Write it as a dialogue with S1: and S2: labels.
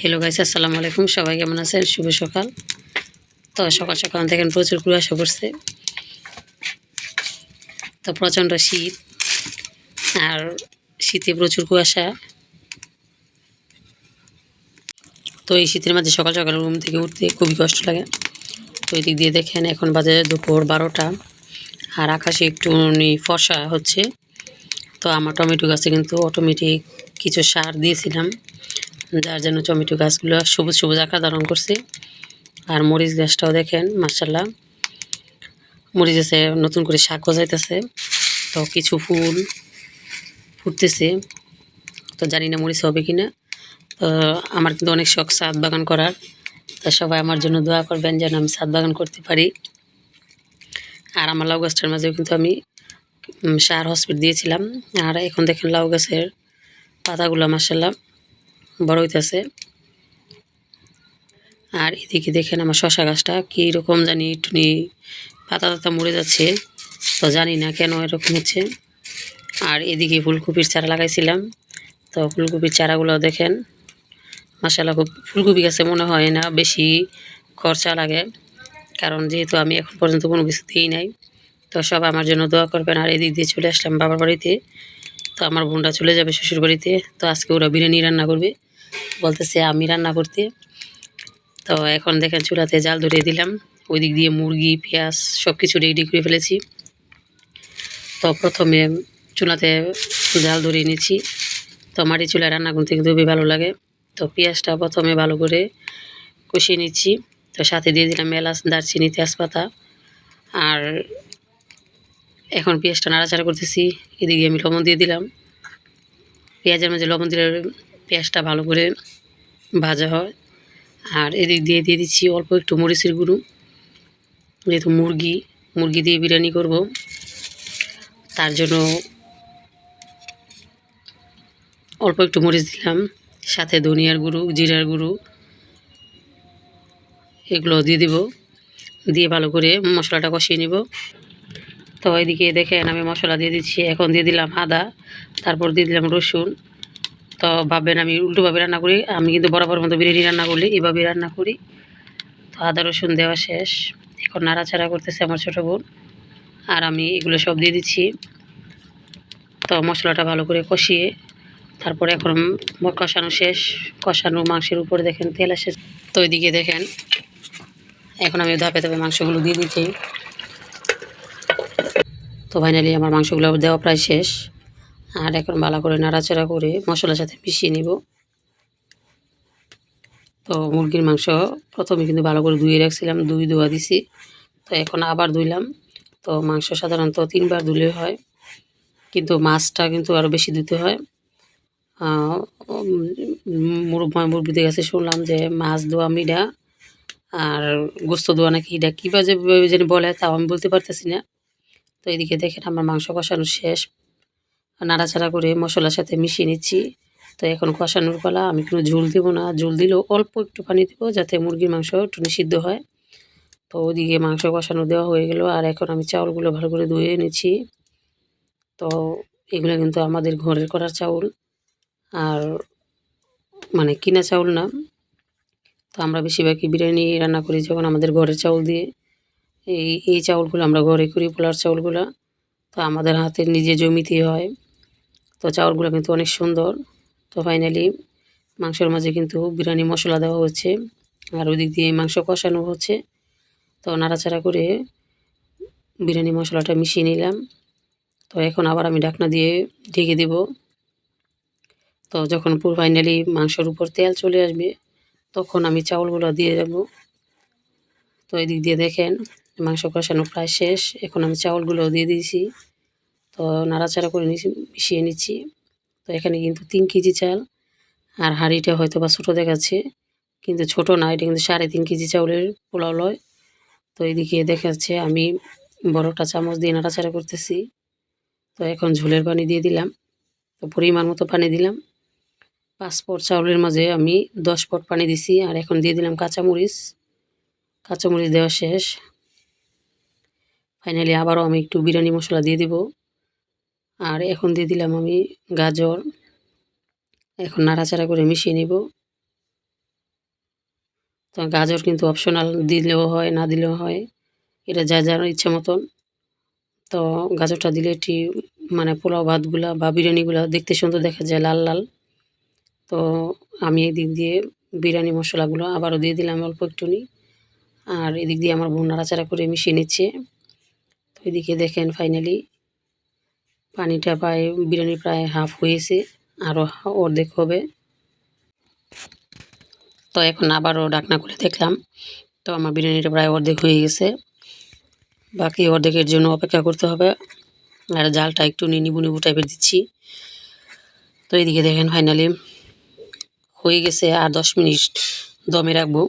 S1: Hello guys, আসসালামু আলাইকুম। সবাই কেমন আছেন? শুভ সকাল। তো সকাল সকাল দেখেন প্রচুর কুয়াশা পড়ছে। তো প্রচণ্ড শীত, আর শীতে প্রচুর কুয়াশা। তো এই শীতের মাঝে সকাল সকাল রুম থেকে উঠতে খুবই কষ্ট লাগে। তো এই দিক দিয়ে দেখেন এখন বাজে দুপুর 12টা, আর আকাশে একটু ফর্সা হচ্ছে। তো আমার টমেটো গাছে কিন্তু অটোমেটিক কিছু সার দিয়েছিলাম, যার জন্য টমেটো গাছগুলো সবুজ সবুজ আকার ধারণ করছে। আর মরিচ গাছটাও দেখেন মাশাআল্লাহ, মরিচ গাছে নতুন করে শাক গজাইতেছে। তো কিছু ফুল ফুটতেছে, তো জানি না মরিচ হবে কিনা। তো আমার কিন্তু অনেক শখ ছাদ বাগান করার। তো সবাই আমার জন্য দোয়া করবেন যেন আমি ছাদ বাগান করতে পারি। আর আমার লাউ গাছটার মাঝেও কিন্তু আমি সার হসপিটাল দিয়েছিলাম। আর এখন দেখেন লাউ গাছের পাতাগুলো মাশাআল্লাহ বড় হইতেছে। আর এদিকে দেখেন আমার শশা গাছটা কীরকম জানি একটুনি পাতা টাতা মরে যাচ্ছে, তো জানি না কেন এরকম হচ্ছে। আর এদিকে ফুলকপির চারা লাগাইছিলাম, তো ফুলকপির চারাগুলো দেখেন মাশাআল্লাহ। খুব ফুলকপি গাছে মনে হয় না বেশি খরচা লাগে, কারণ যেহেতু আমি এখন পর্যন্ত কোনো কিছু দিই নাই। তো সব আমার জন্য দোয়া করবেন। আর এদিক দিয়ে চলে আসলাম বাবার বাড়িতে। তো আমার বোনরা চলে যাবে শ্বশুর বাড়িতে। তো আজকে ওরা বিরিয়ানি রান্না করবে, বলতেছে আমি রান্না করতে। তো এখন দেখেন চুলাতে জাল ধরিয়ে দিলাম। ওই দিক দিয়ে মুরগি, পেঁয়াজ সব কিছু রেডি করে ফেলেছি। তো প্রথমে চুলাতে জাল ধরিয়ে নিচ্ছি। তো মাটি চুলায় রান্না করতে কিন্তু খুবই ভালো লাগে। তো পেঁয়াজটা প্রথমে ভালো করে কষিয়ে নিচ্ছি। তো সাথে দিয়ে দিলাম এলাচ, দারচিনি, তেজপাতা। আর এখন পেঁয়াজটা নাড়াচাড়া করতেছি। এদিকে আমি লবণ দিয়ে দিলাম। পেঁয়াজের মাঝে লবণ দিলে পেঁয়াজটা ভালো করে ভাজা হয়। আর এদিক দিয়ে দিয়ে দিচ্ছি অল্প একটু মরিচের গুঁড়ো, যেহেতু মুরগি দিয়ে বিরিয়ানি করব, তার জন্য অল্প একটু মরিচ দিলাম। সাথে ধনিয়ার গুঁড়ো, জিরার গুঁড়ো এগুলো দিয়ে দিব। দিয়ে ভালো করে মশলাটা কষিয়ে নিব। তো এদিকে দেখেন আমি মশলা দিয়ে দিচ্ছি। এখন দিয়ে দিলাম আদা, তারপর দিয়ে দিলাম রসুন। তো ভাববেন আমি উল্টোভাবে রান্না করি, আমি কিন্তু বরাবর মতো বিরিয়ানি রান্না করলে এভাবে রান্না করি। তো আদা রসুন দেওয়া শেষ। এখন নাড়াচাড়া করতেছে আমার ছোটো বোন, আর আমি এগুলো সব দিয়ে দিচ্ছি। তো মশলাটা ভালো করে কষিয়ে তারপরে এখন কষানো শেষ। কষানো মাংসের উপরে দেখেন তেল আসে। তো ওইদিকে দেখেন এখন আমি ধাপে ধাপে মাংসগুলো দিয়ে দিচ্ছি। তো ফাইনালি আমার মাংসগুলো দেওয়া প্রায় শেষ। আর এখন ভালো করে নাড়াচাড়া করে মশলার সাথে মিশিয়ে নিব। তো মুরগির মাংস প্রথমে কিন্তু ভালো করে ধুয়ে রাখছিলাম, ধোয়া দিছি। তো এখন আবার ধুইলাম। তো মাংস সাধারণত 3বার ধুলে হয়, কিন্তু মাছটা কিন্তু আরও বেশি ধুতে হয়। মুরব্বিদের কাছে শুনলাম যে মাছ ধোয়া মিডা আর গোস্ত ধোয়া নাকি এটা কীভাবে যেন বলে, তাও আমি বলতে পারতেছি না। তো এদিকে দেখেন আমার মাংস কষানো শেষ। নাড়াচাড়া করে মশলার সাথে মিশিয়ে নিচ্ছি। তো এখন কষানোর পালা। আমি কোনো ঝোল দেবো না, ঝোল দিলেও অল্প একটু পানি দেবো যাতে মুরগির মাংস একটু সিদ্ধ হয়। তো ওদিকে মাংস কষানো দেওয়া হয়ে গেল। আর এখন আমি চাউলগুলো ভালো করে ধুয়ে নিচ্ছি। তো এগুলো কিন্তু আমাদের ঘরের করার চাউল, আর মানে কিনা চাউল না। তো আমরা বেশিরভাগই বিরিয়ানি রান্না করি যখন আমাদের ঘরের চাউল দিয়ে। এই চাউলগুলো আমরা ঘরে করি, পোলার চাউলগুলো। তো আমাদের হাতের নিজে জমিতে হয়। তো চাউলগুলো কিন্তু অনেক সুন্দর। তো ফাইনালি মাংসের মাঝে কিন্তু বিরিয়ানি মশলা দেওয়া হচ্ছে, আর ওই দিক দিয়ে মাংস কষানো হচ্ছে। তো নাড়াচাড়া করে বিরিয়ানি মশলাটা মিশিয়ে নিলাম। তো এখন আবার আমি ঢাকনা দিয়ে ঢেকে দেব। তো যখন পুরো ফাইনালি মাংসের উপর তেল চলে আসবে তখন আমি চাউলগুলো দিয়ে দেব। তো এদিক দিয়ে দেখেন মাংস কষানো প্রায় শেষ। এখন আমি চাউলগুলো দিয়ে দিয়েছি। তো নাড়াচাড়া করে মিশিয়ে নিচ্ছি। তো এখানে কিন্তু 3 কেজি চাল, আর হাঁড়িটা হয়তো বা ছোটো দেখাচ্ছে, কিন্তু ছোট না, এটা কিন্তু 3.5 কেজি চাউলের পোলাও লয়। তো এদিকে দেখাচ্ছে আমি বড়টা চামচ দিয়ে নাড়াচাড়া করতেছি। তো এখন ঝোলের পানি দিয়ে দিলাম। তো পরিমাণ মতো পানি দিলাম। 5 পট চাউলের মাঝে আমি 10 পট পানি দিছি। আর এখন দিয়ে দিলাম কাঁচামরিচ দেওয়া শেষ। ফাইনালি আবারও আমি একটু বিরিয়ানি মশলা দিয়ে দিব। আর এখন দিয়ে দিলাম আমি গাজর। এখন নাড়াচাড়া করে মিশিয়ে নিব। তো গাজর কিন্তু অপশনাল, দিলেও হয় না দিলেও হয়, এটা যার ইচ্ছা মতন। তো গাজরটা দিলে একটি মানে পোলাও ভাতগুলা বা বিরিয়ানিগুলা দেখতে সুন্দর দেখা যায়, লাল লাল। তো আমি এদিক দিয়ে বিরিয়ানি মশলাগুলো আবারও দিয়ে দিলাম অল্প একটুনি। আর এদিক দিয়ে আমার বোন নাড়াচাড়া করে মিশিয়ে নিচ্ছে। তো এদিকে দেখেন ফাইনালি পানিটা প্রায়, বিরিয়ানি প্রায় হাফ হয়েছে, আরও অর্ধেক হবে। তো এখন আবারও ঢাকনা খুলে দেখলাম, তো আমার বিরিয়ানিটা প্রায় অর্ধেক হয়ে গেছে। বাকি অর্ধেকের জন্য অপেক্ষা করতে হবে। আর জালটা একটু নিবু নিবু টাইপের দিচ্ছি। তো এদিকে দেখেন ফাইনালি হয়ে গেছে, আর 10 মিনিট দমে রাখবো।